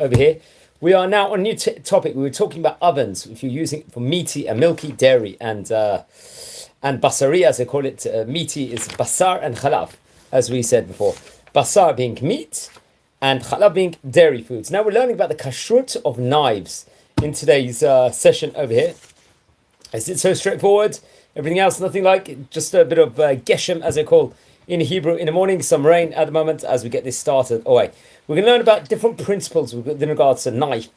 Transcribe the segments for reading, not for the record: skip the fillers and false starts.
over here. We are now on a new topic. We were talking about ovens. If you're using it for meaty and milky dairy and basari, as they call it, meaty is basar and chalav, as we said before. Basar being meat and chalav being dairy foods. Now we're learning about the kashrut of knives in today's session over here. Is it so straightforward? Everything else, nothing like it, just a bit of geshem, as they call in Hebrew in the morning, some rain at the moment as we get this started away. We're going to learn about different principles in regards to knife.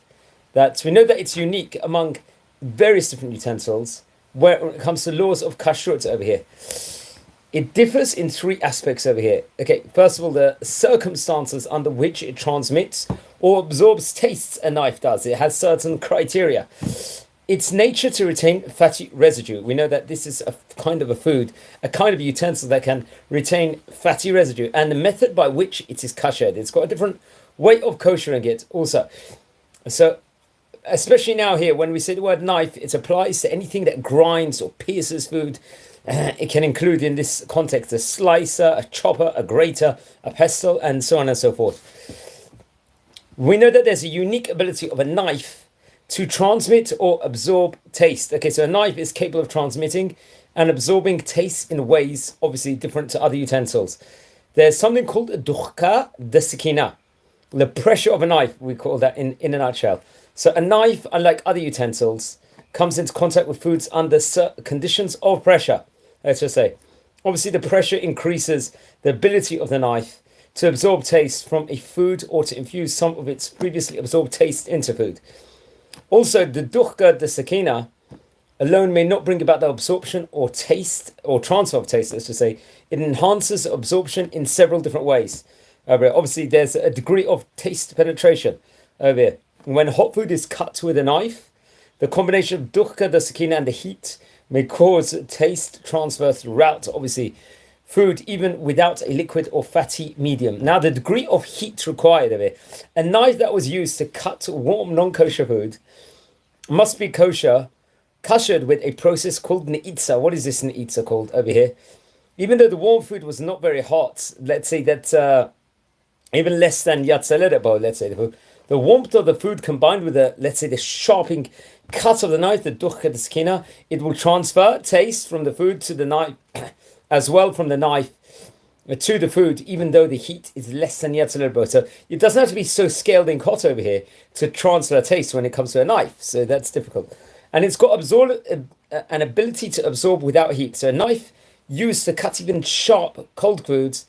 That we know that it's unique among various different utensils when it comes to laws of kashrut over here. It differs in three aspects over here. Okay, first of all, the circumstances under which it transmits or absorbs tastes a knife does. It has certain criteria. Its nature to retain fatty residue. We know that this is a kind of a food, a kind of utensil that can retain fatty residue, and the method by which it is kashered. It's got a different way of koshering it also. So, especially now here, when we say the word knife, it applies to anything that grinds or pierces food. It can include in this context a slicer, a chopper, a grater, a pestle, and so on and so forth. We know that there's a unique ability of a knife to transmit or absorb taste. Okay, so a knife is capable of transmitting and absorbing taste in ways obviously different to other utensils. There's something called a dukhka de sekina, the pressure of a knife, we call that in a nutshell. So a knife, unlike other utensils, comes into contact with foods under certain conditions of pressure, let's just say. Obviously the pressure increases the ability of the knife to absorb taste from a food or to infuse some of its previously absorbed taste into food. Also, the dukhka de sekina alone may not bring about the absorption or taste or transfer of taste, let's just say. It enhances absorption in several different ways. Obviously, there's a degree of taste penetration over here. When hot food is cut with a knife, the combination of dukhka de sekina and the heat may cause taste transfer throughout, obviously, food, even without a liquid or fatty medium. Now, the degree of heat required of it. A knife that was used to cut warm, non-kosher food must be kashered with a process called ne'itza. What is this ne'itza called over here? Even though the warm food was not very hot, let's say that even less than yatzaledabo, let's say, the warmth of the food combined with the, let's say, the sharpening cut of the knife, the dukhka de sekina, it will transfer taste from the food to the knife, as well from the knife to the food, even though the heat is less than yatzaledabo. So it doesn't have to be so scalding hot over here to transfer taste when it comes to a knife. So that's difficult. And it's got an ability to absorb without heat. So a knife used to cut even sharp, cold foods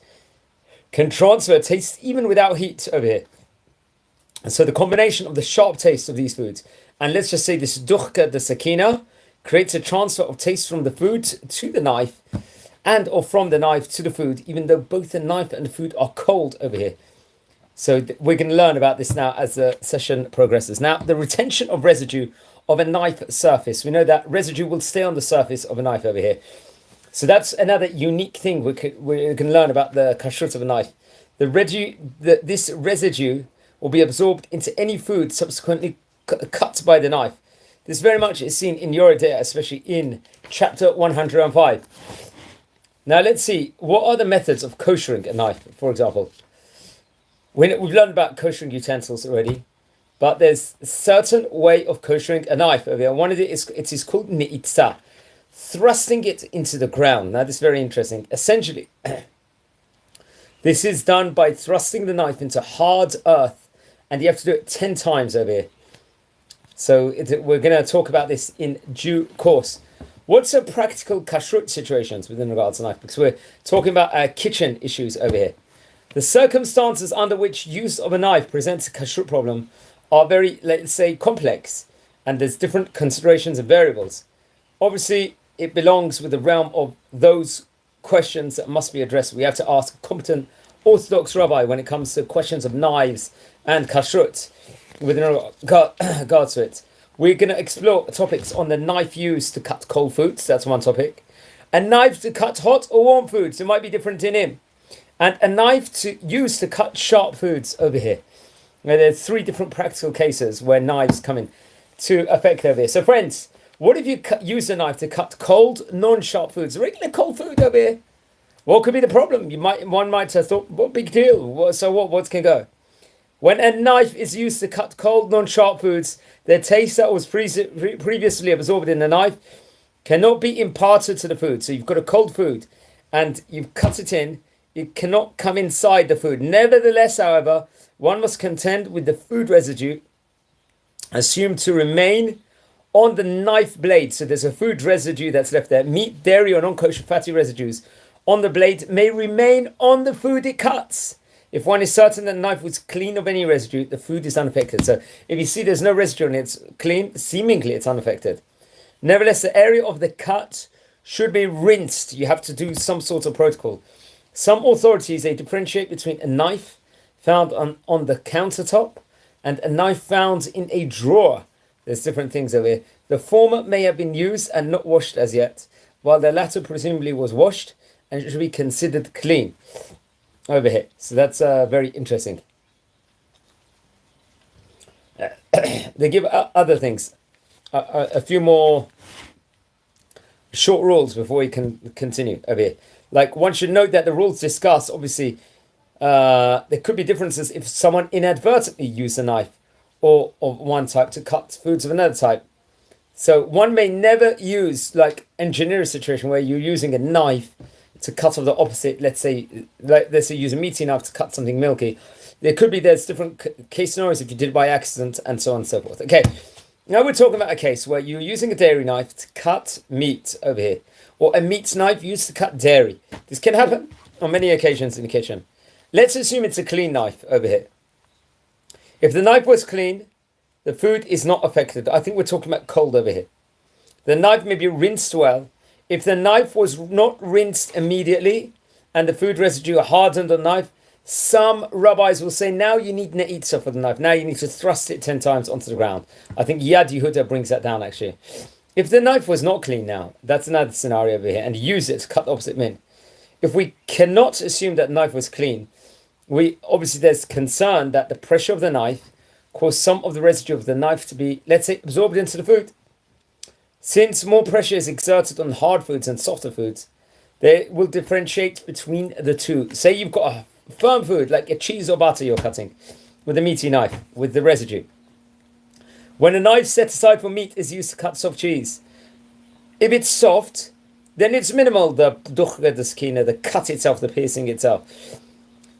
can transfer taste even without heat over here. And so the combination of the sharp taste of these foods, and let's just say this dukhka de sekina, creates a transfer of taste from the food to the knife, and or from the knife to the food, even though both the knife and the food are cold over here. So we're going to learn about this now as the session progresses. Now, the retention of residue of a knife surface. We know that residue will stay on the surface of a knife over here. So that's another unique thing we can learn about the kashrut of a knife. This residue will be absorbed into any food subsequently cut by the knife. This very much is seen in Yoreh De'ah, especially in chapter 105. Now let's see, what are the methods of koshering a knife, for example? We've learned about koshering utensils already, but there's a certain way of koshering a knife over here. One of it is called ne'itza, thrusting it into the ground. Now this is very interesting. Essentially, this is done by thrusting the knife into hard earth, and you have to do it 10 times over here. So we're going to talk about this in due course. What's the practical kashrut situations within regards to knife? Because we're talking about kitchen issues over here. The circumstances under which use of a knife presents a kashrut problem are very, let's say, complex, and there's different considerations and variables. Obviously, it belongs with the realm of those questions that must be addressed. We have to ask a competent Orthodox rabbi when it comes to questions of knives and kashrut within regards to it. We're going to explore topics on the knife used to cut cold foods. That's one topic. A knife to cut hot or warm foods. It might be different in him. And a knife used to cut sharp foods over here. Now, there's three different practical cases where knives come in to effect over here. So friends, what if you use a knife to cut cold, non-sharp foods? Regular cold food over here. What could be the problem? One might have thought, what big deal? So what can go? When a knife is used to cut cold, non-sharp foods, the taste that was previously absorbed in the knife cannot be imparted to the food. So you've got a cold food and you've cut it in, it cannot come inside the food. Nevertheless, however, one must contend with the food residue assumed to remain on the knife blade. So there's a food residue that's left there. Meat, dairy, or non-kosher fatty residues on the blade may remain on the food it cuts. If one is certain that the knife was clean of any residue, the food is unaffected. So if you see there's no residue and it's clean, seemingly it's unaffected. Nevertheless, the area of the cut should be rinsed. You have to do some sort of protocol. Some authorities, they differentiate between a knife found on the countertop and a knife found in a drawer. There's different things over here. The former may have been used and not washed as yet, while the latter presumably was washed and should be considered clean over here. So that's very interesting. They give other things, a few more short rules before we can continue over here. Like, one should note that the rules discussed, obviously, there could be differences if someone inadvertently used a knife or of one type to cut foods of another type. So one may never use, like, engineer a situation where you're using a knife to cut off the opposite. Let's say use a meaty knife to cut something milky. There's different case scenarios if you did it by accident and so on and so forth. Okay, now we're talking about a case where you're using a dairy knife to cut meat over here, or a meat knife used to cut dairy. This can happen on many occasions in the kitchen. Let's assume it's a clean knife over here. If the knife was clean, the food is not affected. I think we're talking about cold over here. The knife may be rinsed well. If the knife was not rinsed immediately and the food residue hardened on the knife, some rabbis will say, now you need ne'itza for the knife. Now you need to thrust it 10 times onto the ground. I think Yad Yehuda brings that down, actually. If the knife was not clean now, that's another scenario over here, and use it to cut the opposite min. If we cannot assume that the knife was clean, obviously there's concern that the pressure of the knife caused some of the residue of the knife to be, let's say, absorbed into the food. Since more pressure is exerted on hard foods and softer foods, they will differentiate between the two. Say you've got a firm food, like a cheese or butter you're cutting with a meaty knife, with the residue. When a knife set aside for meat is used to cut soft cheese, if it's soft, then it's minimal, the duchre, the skina, the cut itself, the piercing itself.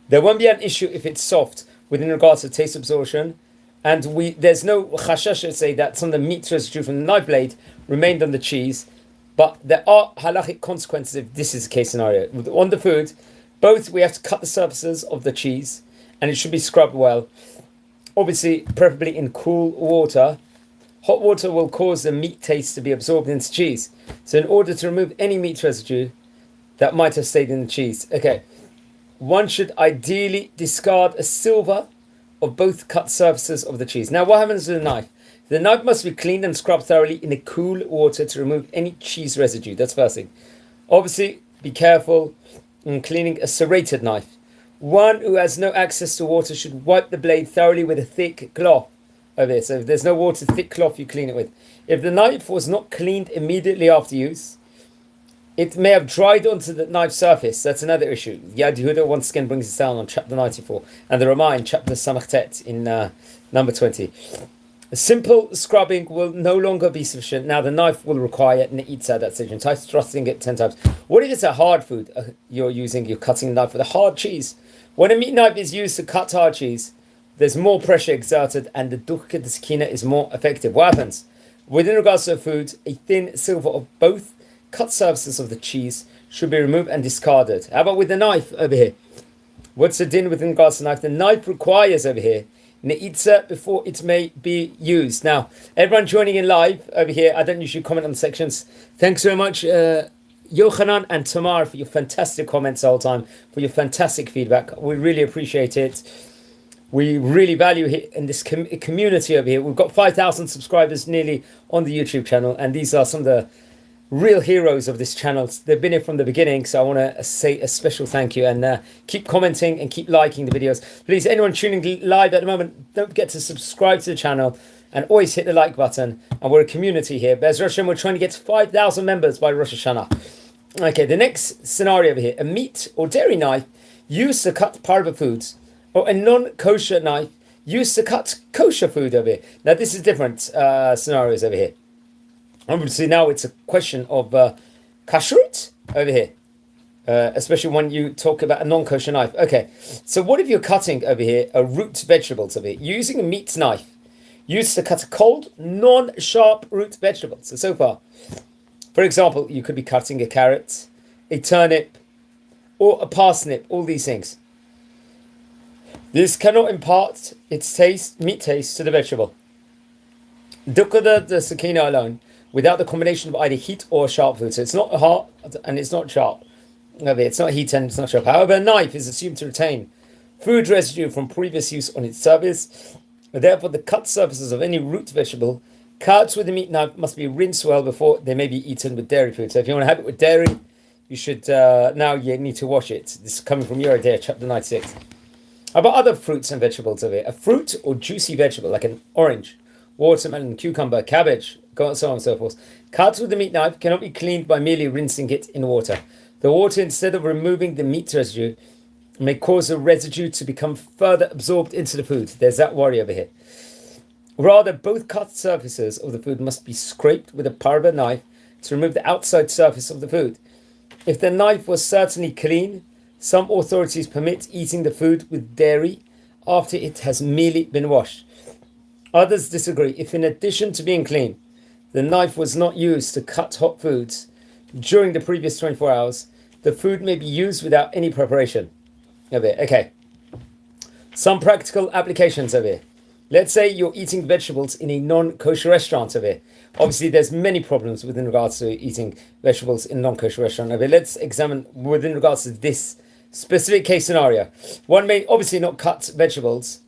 There won't be an issue if it's soft within regards to taste absorption, and there's no chashash to say that some of the meat residue from the knife blade remained on the cheese, but there are halachic consequences if this is the case scenario. On the food, both we have to cut the surfaces of the cheese, and it should be scrubbed well. Obviously, preferably in cool water. Hot water will cause the meat taste to be absorbed into cheese. So in order to remove any meat residue that might have stayed in the cheese, okay, one should ideally discard a silver of both cut surfaces of the cheese. Now, what happens with the knife? The knife must be cleaned and scrubbed thoroughly in a cool water to remove any cheese residue. That's first thing. Obviously, be careful in cleaning a serrated knife. One who has no access to water should wipe the blade thoroughly with a thick cloth over here. So if there's no water, thick cloth you clean it with. If the knife was not cleaned immediately after use, it may have dried onto the knife surface. That's another issue. Yad Yehuda once again brings this down on chapter 94. And the Ramah in chapter Samach Tet in number 20. A simple scrubbing will no longer be sufficient. Now the knife will require ne'itza, that's it. Try thrusting it 10 times. What if it's a hard food you're cutting the knife with a hard cheese? When a meat knife is used to cut hard cheese, there's more pressure exerted and the dukkha the skina is more effective. What happens? Within regards to the food, a thin silver of both cut surfaces of the cheese should be removed and discarded. How about with the knife over here? What's the din with regards to the knife? The knife requires over here ne'itza before it may be used. Now, everyone joining in live over here, I don't usually comment on the sections. Thanks very much, Yochanan and Tamar, for your fantastic comments the whole time, for your fantastic feedback. We really appreciate it. We really value it in this community over here. We've got 5,000 subscribers nearly on the YouTube channel, and these are some of the real heroes of this channel. They've been here from the beginning, so I want to say a special thank you, and keep commenting and keep liking the videos. Please, anyone tuning live at the moment, don't forget to subscribe to the channel and always hit the like button. And we're a community here. Bez Rosh Hashanah, we're trying to get to 5,000 members by Rosh Hashanah. Okay, the next scenario over here: a meat or dairy knife used to cut parva foods, or a non-kosher knife used to cut kosher food over here. Now this is different scenarios over here. Obviously now it's a question of kashrut over here. Especially when you talk about a non-kosher knife. Okay, so what if you're cutting over here a root vegetables over here, using a meat knife, used to cut a cold, non-sharp root vegetable. So far, for example, you could be cutting a carrot, a turnip, or a parsnip, all these things. This cannot impart its taste, meat taste, to the vegetable. Dukada the sakina alone, without the combination of either heat or sharp food. So it's not hot and it's not sharp. It's not heat and it's not sharp. However, a knife is assumed to retain food residue from previous use on its surface. Therefore, the cut surfaces of any root vegetable cut with a meat knife must be rinsed well before they may be eaten with dairy food. So if you want to have it with dairy, you should now you need to wash it. This is coming from your idea, chapter 96. How about other fruits and vegetables of it? A fruit or juicy vegetable like an orange, watermelon, cucumber, cabbage, so on and so forth. Cut with a meat knife cannot be cleaned by merely rinsing it in water. The water, instead of removing the meat residue, may cause the residue to become further absorbed into the food. There's that worry over here. Rather, both cut surfaces of the food must be scraped with a parva knife to remove the outside surface of the food. If the knife was certainly clean, some authorities permit eating the food with dairy after it has merely been washed. Others disagree. If in addition to being clean, the knife was not used to cut hot foods during the previous 24 hours, the food may be used without any preparation. Okay. Some practical applications of it. Let's say you're eating vegetables in a non-kosher restaurant of it. Obviously, there's many problems within regards to eating vegetables in a non-kosher restaurant of it. Let's examine within regards to this specific case scenario. One may obviously not cut vegetables,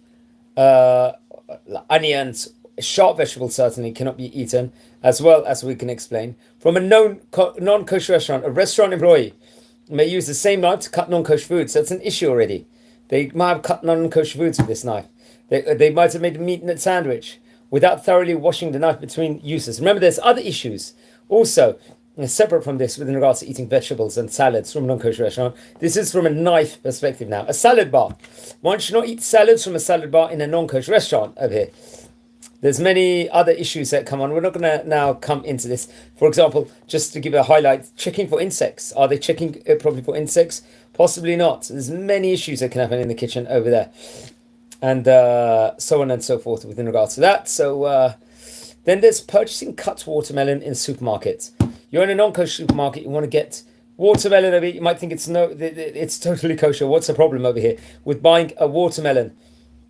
onions, sharp vegetables certainly cannot be eaten, as well as we can explain. From a non-kosher restaurant, a restaurant employee may use the same knife to cut non-kosher foods. That's an issue already. They might have cut non-kosher foods with this knife. They might have made a meat sandwich without thoroughly washing the knife between uses. Remember, there's other issues also separate from this with regards to eating vegetables and salads from a non-kosher restaurant. This is from a knife perspective now. A salad bar. One should not eat salads from a salad bar in a non-kosher restaurant over here. There's many other issues that come on. We're not going to now come into this. For example, just to give a highlight, checking for insects. Are they checking properly for insects? Possibly not. There's many issues that can happen in the kitchen over there. And so on and so forth within regards to that. So then there's purchasing cut watermelon in supermarkets. You're in a non-kosher supermarket. You want to get watermelon over here. You might think it's totally kosher. What's the problem over here with buying a watermelon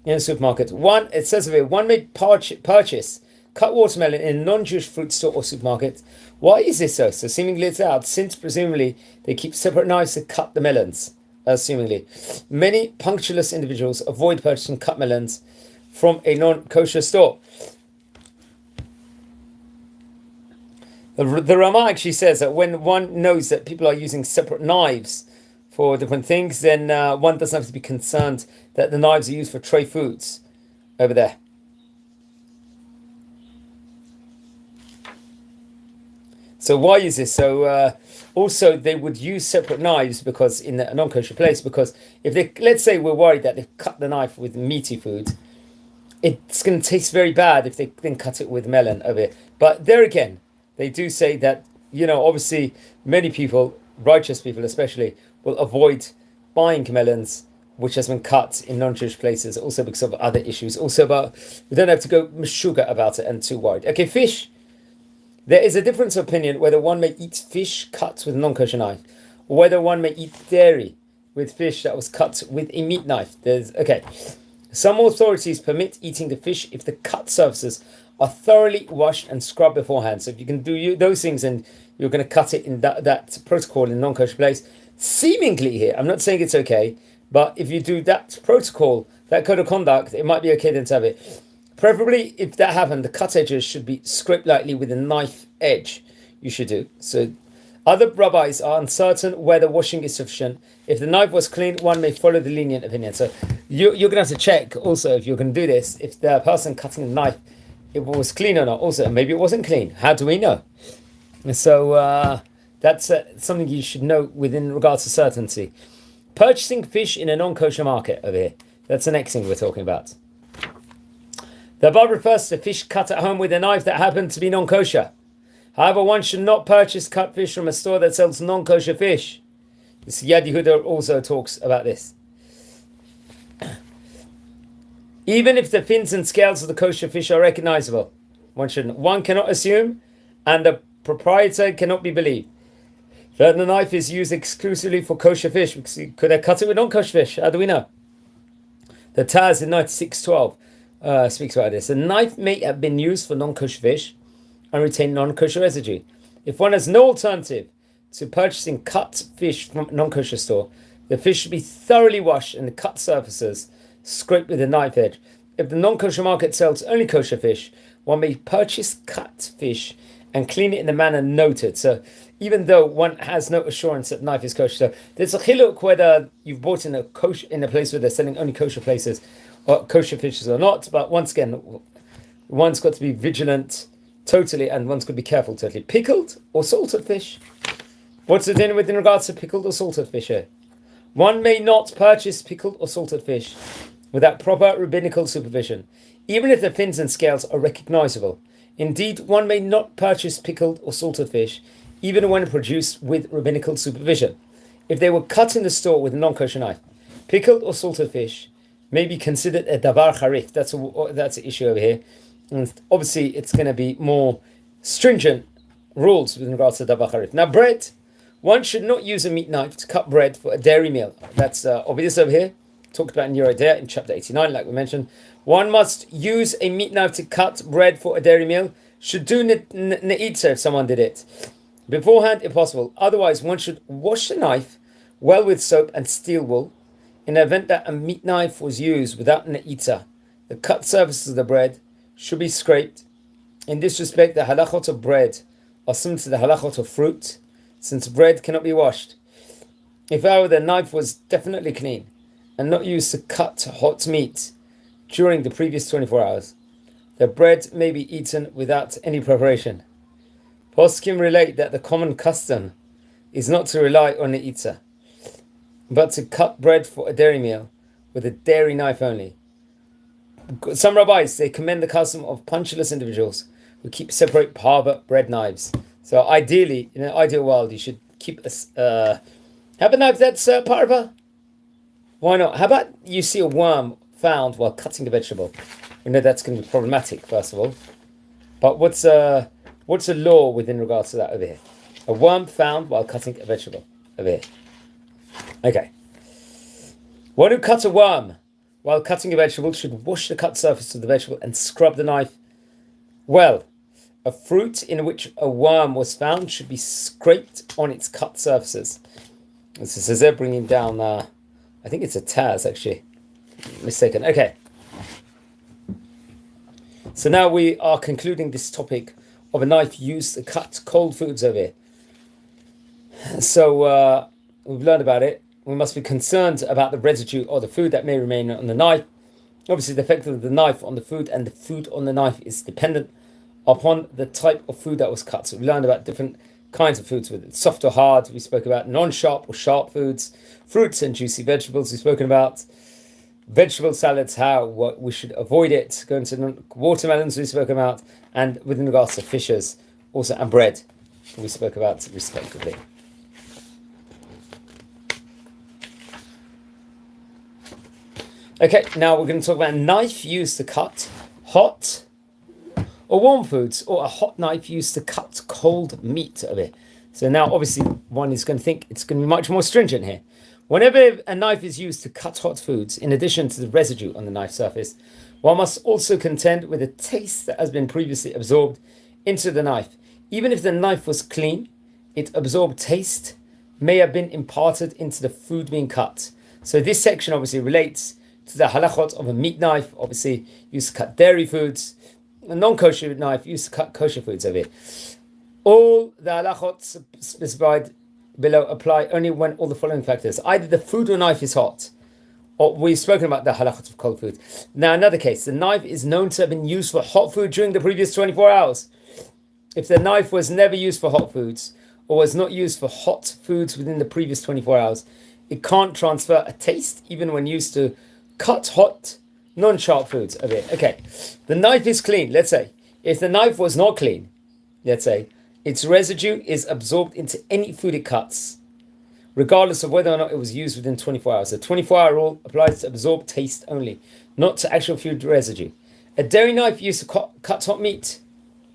in a supermarket? One, it says over here, one may purchase cut watermelon in a non-Jewish fruit store or supermarket. Why is this so? So seemingly it's out, since presumably they keep separate knives to cut the melons. Assumingly, many punctilious individuals avoid purchasing cut melons from a non-kosher store. The Rama actually says that when one knows that people are using separate knives for different things, then one doesn't have to be concerned that the knives are used for tray foods over there. So why is this? So also they would use separate knives because in a non-kosher place, because if they, let's say we're worried that they've cut the knife with meaty food, it's going to taste very bad if they then cut it with melon over here. But there again, they do say that, obviously many people, righteous people especially, will avoid buying melons which has been cut in non-Jewish places, also because of other issues. Also about, we don't have to go meshuga about it and too worried. Okay, fish. There is a difference of opinion whether one may eat fish cut with a non-kosher knife, or whether one may eat dairy with fish that was cut with a meat knife. Some authorities permit eating the fish if the cut surfaces are thoroughly washed and scrubbed beforehand. So if you can do those things and you're going to cut it in that protocol in a non-kosher place, seemingly here, I'm not saying it's okay, but if you do that protocol, that code of conduct, it might be okay then to have it. Preferably, if that happened, the cut edges should be scraped lightly with a knife edge. You should do. So other rabbis are uncertain whether washing is sufficient. If the knife was clean, one may follow the lenient opinion. So you're going to have to check also if you're going to do this, if the person cutting the knife, if it was clean or not. Also, maybe it wasn't clean. How do we know? So that's something you should know within regards to certainty. Purchasing fish in a non-kosher market over here. That's the next thing we're talking about. The above refers to fish cut at home with a knife that happened to be non-kosher. However, one should not purchase cut fish from a store that sells non-kosher fish. This Yad Yehuda also talks about this. Even if the fins and scales of the kosher fish are recognizable, one cannot assume, and the proprietor cannot be believed, that the knife is used exclusively for kosher fish, because he could have cut it with non-kosher fish. How do we know? The Taz in 9612 speaks about this. A knife may have been used for non-kosher fish and retain non-kosher residue. If one has no alternative to purchasing cut fish from a non-kosher store, the fish should be thoroughly washed and the cut surfaces scraped with a knife edge. If the non-kosher market sells only kosher fish, one may purchase cut fish and clean it in the manner noted. So even though one has no assurance that the knife is kosher, so there's a chiluk whether you've bought in a place where they're selling only kosher places or kosher fishes or not. But once again, one's got to be vigilant totally, and one's got to be careful totally. Pickled or salted fish? What's the dinner with in regards to pickled or salted fish here? One may not purchase pickled or salted fish without proper rabbinical supervision, even if the fins and scales are recognizable. Indeed, one may not purchase pickled or salted fish, even when produced with rabbinical supervision. If they were cut in the store with a non-kosher knife, pickled or salted fish may be considered a davar harif. That's an issue over here. And obviously, it's going to be more stringent rules with regards to davar harif. Now, bread. One should not use a meat knife to cut bread for a dairy meal. That's obvious over here. Talked about in Yerodea in chapter 89, like we mentioned. One must use a meat knife to cut bread for a dairy meal. Should do ne'itza if someone did it beforehand, if possible. Otherwise, one should wash the knife well with soap and steel wool. In the event that a meat knife was used without ne'itza, the cut surfaces of the bread should be scraped. In this respect, the halachot of bread are similar to the halachot of fruit, since bread cannot be washed. If, however, the knife was definitely clean and not used to cut hot meat during the previous 24 hours, the bread may be eaten without any preparation. Poskim relate that the common custom is not to rely on the itza, but to cut bread for a dairy meal with a dairy knife only. Some rabbis, they commend the custom of punchless individuals who keep separate parva bread knives. So ideally, in an ideal world, you should keep have a knife that's parva. Why not? How about you see a worm found while cutting a vegetable? We know that's going to be problematic, first of all. But what's the law within regards to that over here? A worm found while cutting a vegetable over here. Okay. One who cuts a worm while cutting a vegetable should wash the cut surface of the vegetable and scrub the knife well. A fruit in which a worm was found should be scraped on its cut surfaces. This is they're bringing down, I think it's a Taz actually. Mistaken. Okay. So now we are concluding this topic of a knife used to cut cold foods over here. So we've learned about it. We must be concerned about the residue or the food that may remain on the knife. Obviously, the effect of the knife on the food and the food on the knife is dependent upon the type of food that was cut. So we learned about different kinds of foods, with it soft or hard. We spoke about non-sharp or sharp foods, fruits and juicy vegetables. We've spoken about vegetable salads, how we should avoid it. Going to watermelons, we spoke about, and with regards to fishes, also, and bread, we spoke about respectively. Okay, now we're going to talk about a knife used to cut hot or warm foods, or a hot knife used to cut cold meat over here. So now, obviously, one is going to think it's going to be much more stringent here. Whenever a knife is used to cut hot foods, in addition to the residue on the knife surface, one must also contend with the taste that has been previously absorbed into the knife. Even if the knife was clean, its absorbed taste may have been imparted into the food being cut. So this section obviously relates to the halachot of a meat knife, obviously used to cut dairy foods. A non-kosher knife used to cut kosher foods over here. All the halachot specified below apply only when all the following factors: either the food or knife is hot, or we've spoken about the halachot of cold food. Now, another case: the knife is known to have been used for hot food during the previous 24 hours. If the knife was never used for hot foods, or was not used for hot foods within the previous 24 hours, it can't transfer a taste, even when used to cut hot non-sharp foods over here. Okay, the knife is clean. Let's say if the knife was not clean, let's say its residue is absorbed into any food it cuts, regardless of whether or not it was used within 24 hours. The 24-hour rule applies to absorb taste only, not to actual food residue. A dairy knife used to cut hot meat.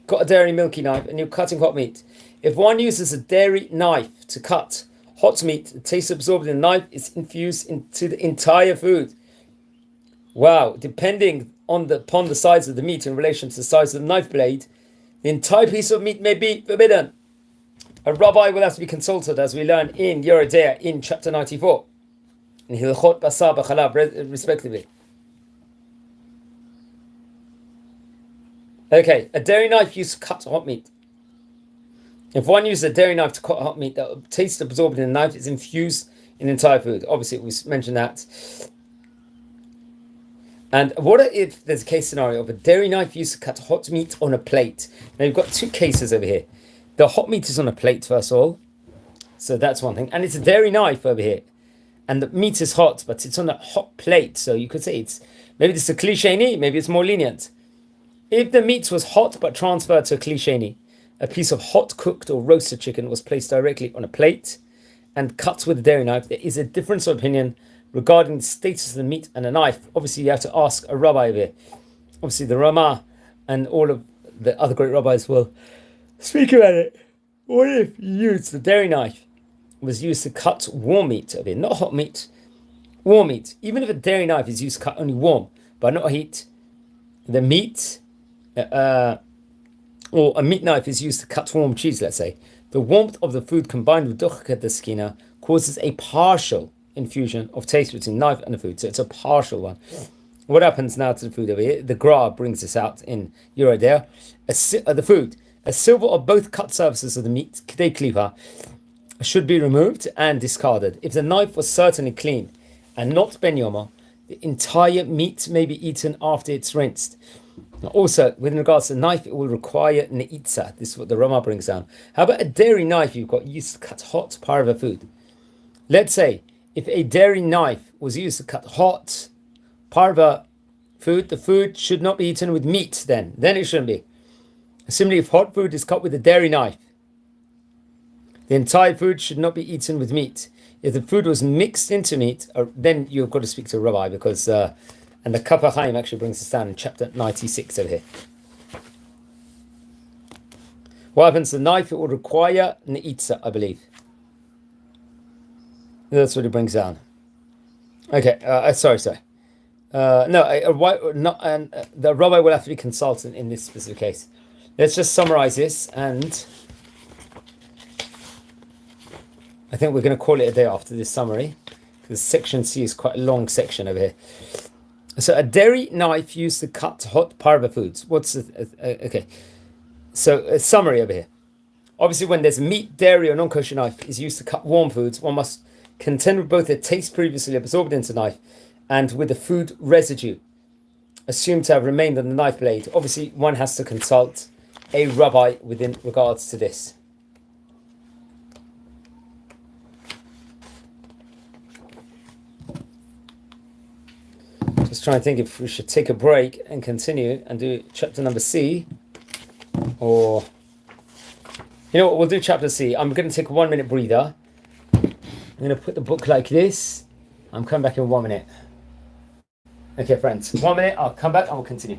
Got a dairy milky knife and you're cutting hot meat. If one uses a dairy knife to cut hot meat, the taste absorbed in the knife is infused into the entire food. Wow, depending upon the size of the meat in relation to the size of the knife blade, the entire piece of meat may be forbidden. A rabbi will have to be consulted, as we learn in Yoredea in chapter 94, in Hilchot Basar B'Chalav, respectively. Okay, a dairy knife used to cut hot meat. If one uses a dairy knife to cut hot meat, the taste absorbed in the knife is infused in the entire food. Obviously, we mentioned that. And what if there's a case scenario of a dairy knife used to cut hot meat on a plate? Now, you've got two cases over here. The hot meat is on a plate, first of all. So that's one thing. And it's a dairy knife over here. And the meat is hot, but it's on a hot plate. So you could say maybe this is a cliché, maybe it's more lenient. If the meat was hot but transferred to a cliché, a piece of hot cooked or roasted chicken was placed directly on a plate and cut with a dairy knife, there is a difference of opinion regarding the status of the meat and a knife. Obviously, you have to ask a rabbi over here. Obviously, the Ramah and all of the other great rabbis will speak about it. What if you used the dairy knife was used to cut warm meat over here, not hot meat, warm meat. Even if a dairy knife is used to cut only warm, but not heat, the meat, or a meat knife is used to cut warm cheese, let's say. The warmth of the food combined with duchka deskina causes a partial infusion of taste between knife and the food. So it's a partial one. What happens now to the food over here? The Gra brings this out in Yoredea. The food, a silver of both cut surfaces of the meat, k'dei klipa, should be removed and discarded. If the knife was certainly clean and not ben yoma, the entire meat may be eaten after it's rinsed. Also, with regards to the knife, it will require neitza. This is what the Rama brings down. How about a dairy knife you've got used to cut hot parva food? Let's say if a dairy knife was used to cut hot parva food, the food should not be eaten with meat then. Then it shouldn't be. Similarly, if hot food is cut with a dairy knife, the entire food should not be eaten with meat. If the food was mixed into meat, then you've got to speak to a rabbi because... and the Kappa Chaim actually brings this down in chapter 96 over here. What happens to the knife? It will require neitza, I believe. That's what it brings down. Okay, sorry. The rabbi will have to be consulted in this specific case. Let's just summarize this, and I think we're going to call it a day after this summary, because section C is quite a long section over here. So a dairy knife used to cut hot parva foods. Okay? So a summary over here. Obviously, when there's meat, dairy, or non-kosher knife is used to cut warm foods, one must contend with both the taste previously absorbed into the knife and with the food residue assumed to have remained on the knife blade. Obviously, one has to consult a rabbi within regards to this. Just trying to think if we should take a break and continue and do chapter number C, or you know what, we'll do chapter C. I'm going to take a 1 minute breather. I'm going to put the book like this. I'm coming back in 1 minute. Okay, friends, 1 minute. I'll come back and we'll continue.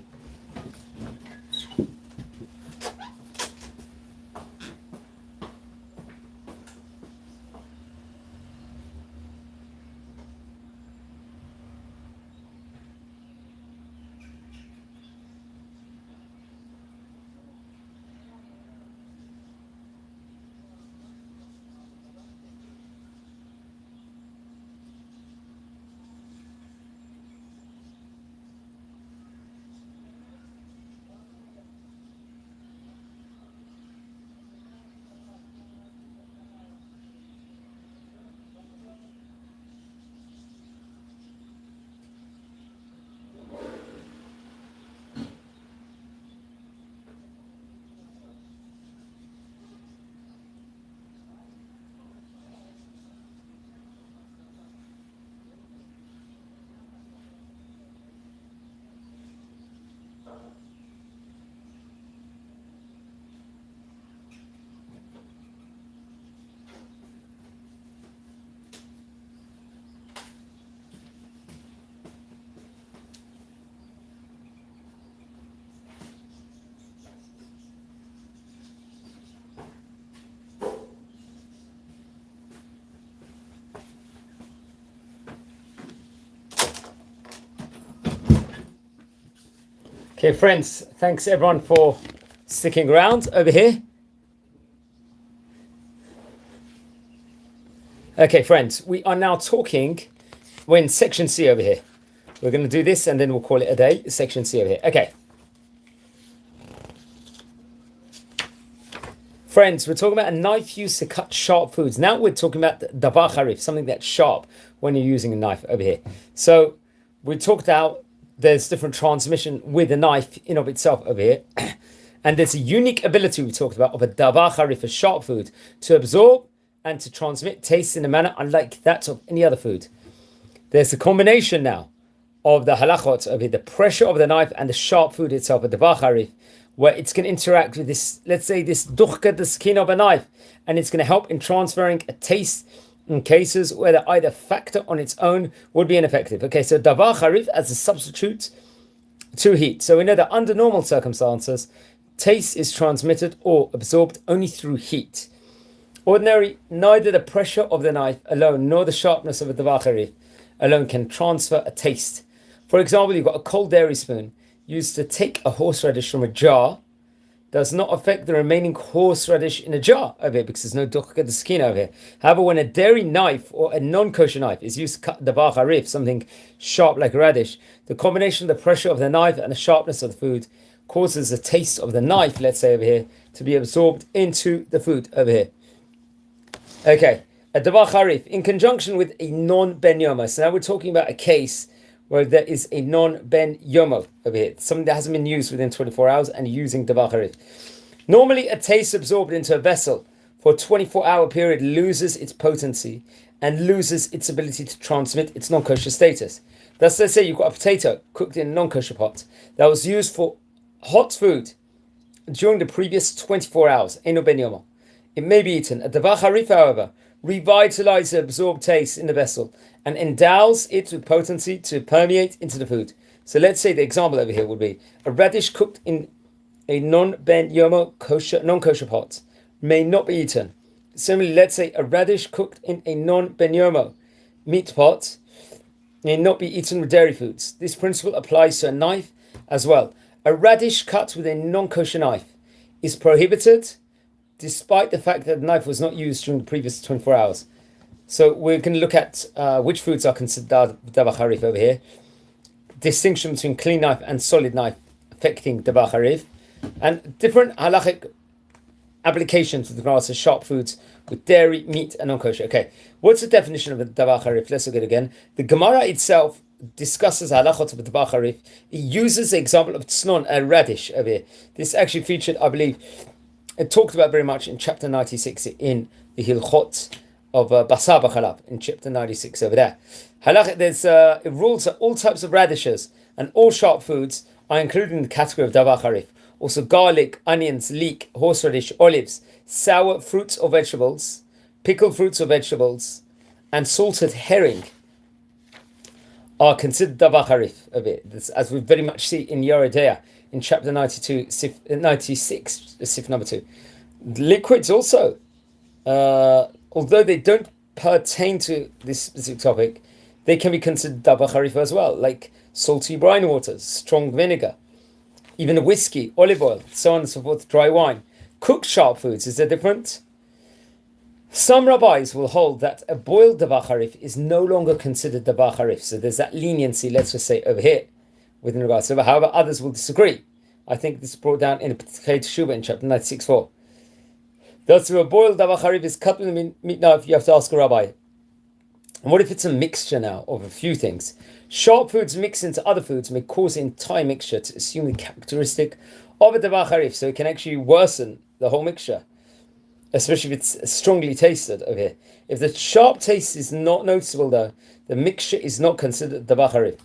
Okay, friends, thanks everyone for sticking around over here. Okay, friends, we are now talking, we're in section C over here. We're going to do this and then we'll call it a day, section C over here. Okay. Friends, we're talking about a knife used to cut sharp foods. Now we're talking about davar harif, something that's sharp when you're using a knife over here. So we talked out there's different transmission with a knife in of itself over here. And there's a unique ability we talked about of a davar harif, a sharp food, to absorb and to transmit taste in a manner unlike that of any other food. There's a combination now of the halachot over here, the pressure of the knife and the sharp food itself, a davar harif, where it's going to interact with this, let's say this duchka, the skin of a knife, and it's going to help in transferring a taste in cases where the either factor on its own would be ineffective. Okay, so davar harif as a substitute to heat. So we know that under normal circumstances, taste is transmitted or absorbed only through heat. Ordinarily, neither the pressure of the knife alone nor the sharpness of a davar harif alone can transfer a taste. For example, you've got a cold dairy spoon used to take a horseradish from a jar, does not affect the remaining horseradish in a jar over here because there's no duchka the skin over here. However, when a dairy knife or a non-kosher knife is used to cut davar harif, something sharp like a radish, the combination of the pressure of the knife and the sharpness of the food causes the taste of the knife, let's say over here, to be absorbed into the food over here. Okay, a davar harif in conjunction with a non-ben yoma. So now we're talking about a case where there is a non-ben yomo over here, something that hasn't been used within 24 hours and using davar harif. Normally, a taste absorbed into a vessel for a 24-hour period loses its potency and loses its ability to transmit its non-kosher status. Thus, let's say you've got a potato cooked in a non-kosher pot that was used for hot food during the previous 24 hours, eno ben yomo. It may be eaten. A davar harif, however, revitalizes the absorbed taste in the vessel and endows it with potency to permeate into the food. So let's say the example over here would be a radish cooked in a non-ben yomo non-kosher pot may not be eaten. Similarly, let's say a radish cooked in a non-ben yomo meat pot may not be eaten with dairy foods. This principle applies to a knife as well. A radish cut with a non-kosher knife is prohibited despite the fact that the knife was not used during the previous 24 hours. So we're going to look at which foods are considered davar harif over here. Distinction between clean knife and solid knife affecting davar harif. And different halachic applications with regards to sharp foods with dairy, meat, and non-kosher. Okay, what's the definition of a davar harif? Let's look at it again. The Gemara itself discusses halachot of a davar harif. It uses the example of tznon, a radish over here. This actually featured, I believe, it talked about very much in chapter 96 in the Hilchot of Basar B'Chalav, in chapter 96 over there. There's rules that all types of radishes and all sharp foods are included in the category of davar harif. Also garlic, onions, leek, horseradish, olives, sour fruits or vegetables, pickled fruits or vegetables, and salted herring are considered davar harif over here. This, as we very much see in Yoredea, in chapter 92, 96, sif number 2. Liquids also, although they don't pertain to this specific topic, they can be considered davar harif as well, like salty brine waters, strong vinegar, even a whiskey, olive oil, so on and so forth, dry wine. Cooked sharp foods, is there different? Some rabbis will hold that a boiled davar harif is no longer considered davar harif, so there's that leniency, let's just say, over here. With regards to, however, others will disagree. I think this is brought down in Petei Teshuvah in chapter 96:4. Thus, if a boiled davar harif is cut with a meat knife, you have to ask a rabbi. And what if it's a mixture now of a few things? Sharp foods mixed into other foods may cause the entire mixture to assume the characteristic of a davar harif, so it can actually worsen the whole mixture, especially if it's strongly tasted over here. If the sharp taste is not noticeable, though, the mixture is not considered davar harif.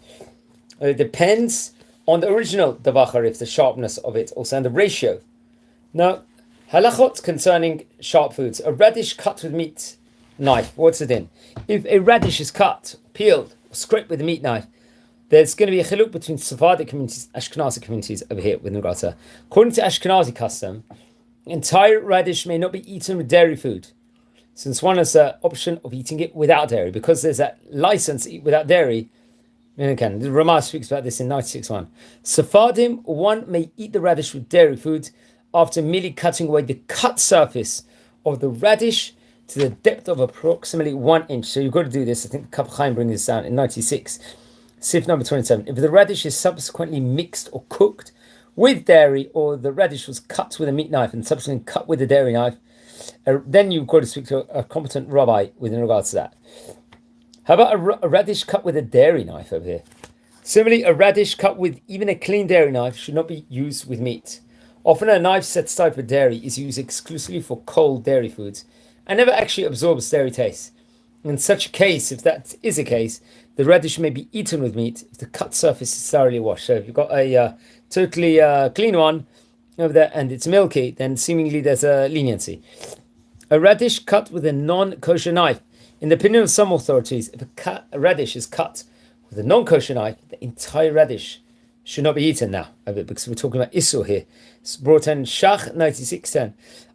It depends on the original davar harif, the sharpness of it, also, and the ratio. Now, halachot concerning sharp foods. A radish cut with meat knife, what's it in? If a radish is cut, peeled, scraped with a meat knife, there's going to be a chiluk between Sephardic communities, Ashkenazi communities over here with regards to. According to Ashkenazi custom, entire radish may not be eaten with dairy food, since one has the option of eating it without dairy. Because there's that license to eat without dairy, Again, the Ramah speaks about this in 96.1. Sephardim, one may eat the radish with dairy food after merely cutting away the cut surface of the radish to the depth of approximately 1 inch. So you've got to do this. I think Kaf Chaim brings this down in 96. Sif number 27. If the radish is subsequently mixed or cooked with dairy, or the radish was cut with a meat knife and subsequently cut with a dairy knife, then you've got to speak to a competent rabbi with regards to that. How about a radish cut with a dairy knife over here? Similarly, a radish cut with even a clean dairy knife should not be used with meat. Often a knife set aside for dairy is used exclusively for cold dairy foods and never actually absorbs dairy taste. In such a case, if that is the case, the radish may be eaten with meat if the cut surface is thoroughly washed. So if you've got a totally clean one over there and it's milky, then seemingly there's a leniency. A radish cut with a non-kosher knife. In the opinion of some authorities, if a radish is cut with a non-kosher knife, the entire radish should not be eaten now, because we're talking about Isur here. It's brought in Shach 96:10.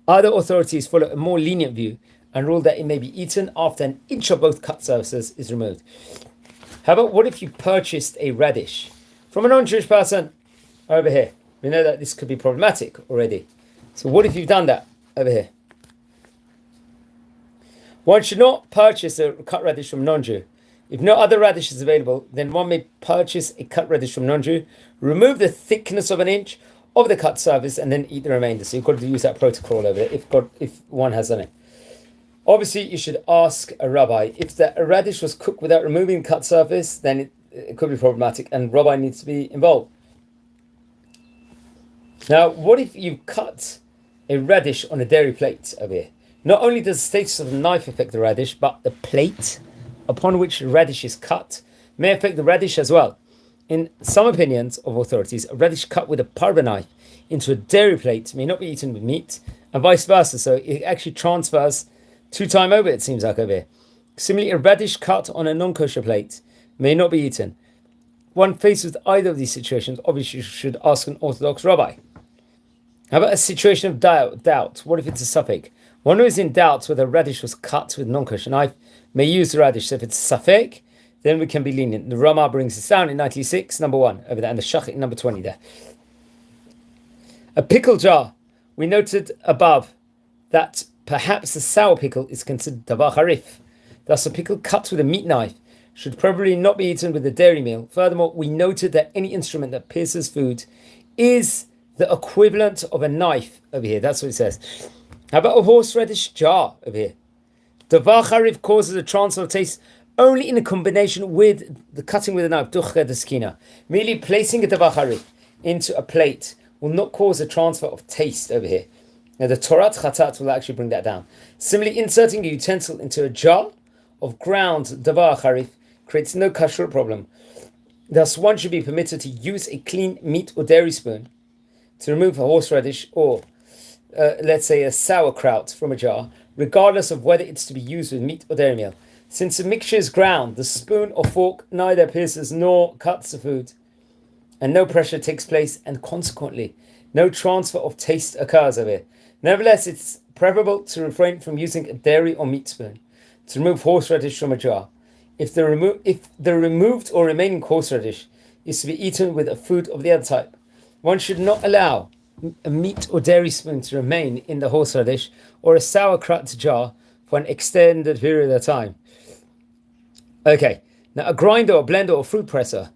Other authorities follow a more lenient view and rule that it may be eaten after an inch of both cut surfaces is removed. How about what if you purchased a radish from a non-Jewish person over here? We know that this could be problematic already. So what if you've done that over here? One should not purchase a cut radish from non-Jew. If no other radish is available, then one may purchase a cut radish from non-Jew, remove the thickness of an inch of the cut surface, and then eat the remainder. So you've got to use that protocol over there if one has done it. Obviously, you should ask a rabbi. If the radish was cooked without removing the cut surface, then it could be problematic, and rabbi needs to be involved. Now, what if you cut a radish on a dairy plate over here? Not only does the status of the knife affect the radish, but the plate upon which the radish is cut may affect the radish as well. In some opinions of authorities, a radish cut with a parva knife into a dairy plate may not be eaten with meat, and vice versa. So it actually transfers 2 times over, it seems like over here. Similarly, a radish cut on a non-kosher plate may not be eaten. One faced with either of these situations obviously should ask an Orthodox rabbi. How about a situation of doubt? What if it's a suffix? One who is in doubt whether a radish was cut with a non-kosher knife may use the radish. So if it's suffix, then we can be lenient. The Ramah brings this down in 96, number 1 over there, and the Shach number 20 there. A pickle jar. We noted above that perhaps a sour pickle is considered davar harif. Thus, a pickle cut with a meat knife should probably not be eaten with a dairy meal. Furthermore, we noted that any instrument that pierces food is the equivalent of a knife over here. That's what it says. How about a horseradish jar over here? Davar harif causes a transfer of taste only in a combination with the cutting with a knife, duchre de skina. Merely placing a davar harif into a plate will not cause a transfer of taste over here. Now the Torat Chatat will actually bring that down. Similarly, inserting a utensil into a jar of ground davar harif creates no kashrut problem. Thus, one should be permitted to use a clean meat or dairy spoon to remove a horseradish or, let's say, a sauerkraut from a jar, regardless of whether it's to be used with meat or dairy meal. Since the mixture is ground, the spoon or fork neither pierces nor cuts the food, and no pressure takes place, and consequently, no transfer of taste occurs over here. Nevertheless, it's preferable to refrain from using a dairy or meat spoon to remove horseradish from a jar. If the removed or remaining horseradish is to be eaten with a food of the other type, one should not allow a meat or dairy spoon to remain in the horseradish or a sauerkraut jar for an extended period of time. Okay, now a grinder or blender or food processor.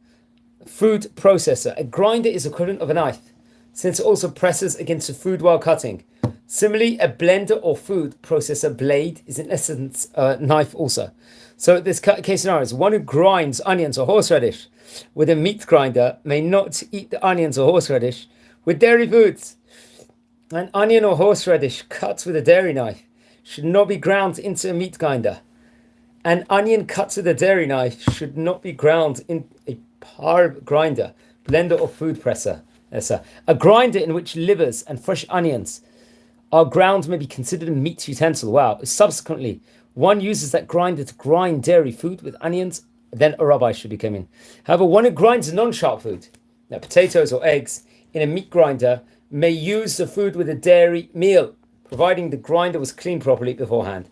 A grinder is equivalent of a knife, since it also presses against the food while cutting. Similarly, a blender or food processor blade is in essence a knife also. So this case scenario is one who grinds onions or horseradish with a meat grinder may not eat the onions or horseradish with dairy foods. An onion or horseradish cut with a dairy knife should not be ground into a meat grinder. An onion cut with a dairy knife should not be ground in a parv grinder, blender or food presser. A grinder in which livers and fresh onions are ground may be considered a meat utensil. Wow. Subsequently, one uses that grinder to grind dairy food with onions, then a rabbi should be coming. However, one who grinds non-sharp food, now potatoes or eggs, in a meat grinder may use the food with a dairy meal, providing the grinder was cleaned properly beforehand.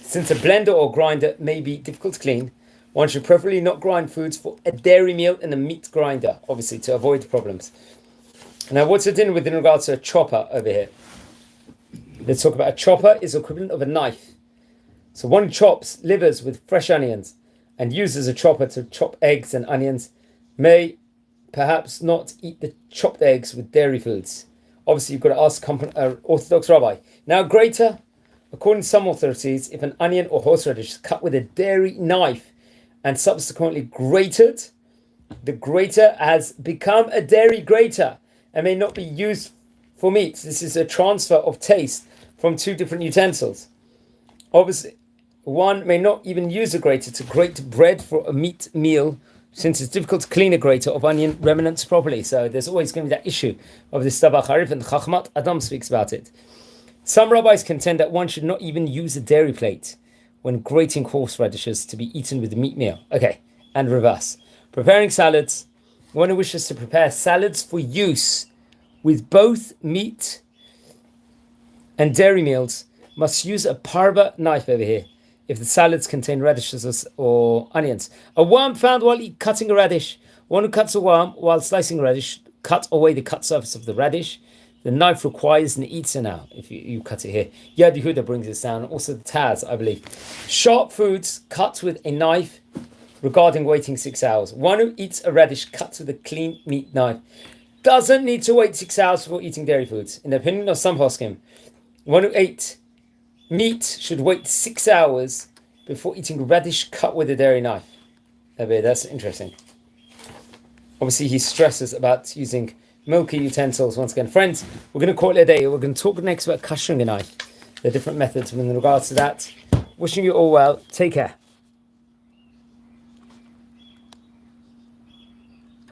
Since a blender or grinder may be difficult to clean, One should preferably not grind foods for a dairy meal in a meat grinder, obviously, to avoid problems. Now, what's it in with in regards to a chopper over here? Let's talk about a chopper is equivalent of a knife. So one chops livers with fresh onions and uses a chopper to chop eggs and onions may perhaps not eat the chopped eggs with dairy foods. Obviously, you've got to ask an Orthodox rabbi. Now, grater, according to some authorities, if an onion or horseradish is cut with a dairy knife and subsequently grated, the grater has become a dairy grater and may not be used for meat. This is a transfer of taste from two different utensils. Obviously, one may not even use a grater to grate bread for a meat meal, since it's difficult to clean a grater of onion remnants properly. So there's always going to be that issue of this tabach harif, and Chachmat Adam speaks about it. Some rabbis contend that one should not even use a dairy plate when grating horseradishes to be eaten with the meat meal. Okay, and reverse. Preparing salads. One who wishes to prepare salads for use with both meat and dairy meals must use a parva knife over here if the salads contain radishes or onions. A worm found while cutting a radish. One who cuts a worm while slicing a radish, cut away the cut surface of the radish. The knife requires an eater now, if you cut it here. Yad Yehuda brings this down, also the Taz, I believe. Sharp foods cut with a knife regarding waiting 6 hours. One who eats a radish cuts with a clean meat knife doesn't need to wait 6 hours before eating dairy foods. In the opinion of some poskim, one who ate meat should wait 6 hours before eating radish cut with a dairy knife. That's interesting. Obviously, he stresses about using milky utensils once again. Friends, we're going to call it a day. We're going to talk next about Kashrut and Knives, the different methods in regards to that. Wishing you all well. Take care.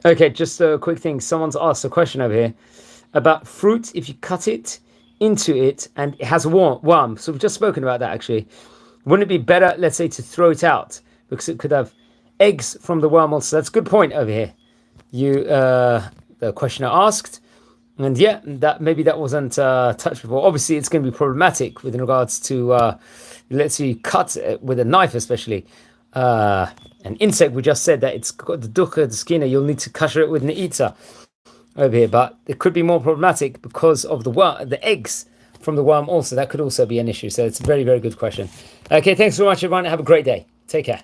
Okay, just a quick thing. Someone's asked a question over here about fruit. If you cut it into it and it has a worm. So we've just spoken about that actually. Wouldn't it be better, let's say, to throw it out because it could have eggs from the worm also? That's a good point over here. The questioner asked, and yeah, that maybe that wasn't touched before. Obviously, it's going to be problematic with regards to let's say cut with a knife, especially an insect. We just said that it's got the dukkha, the skinner. You'll need to kasher it with an eater over here, but it could be more problematic because of the eggs from the worm also. That could also be an issue. So it's a very, very good question. Okay, thanks so much, everyone. Have a great day. Take care.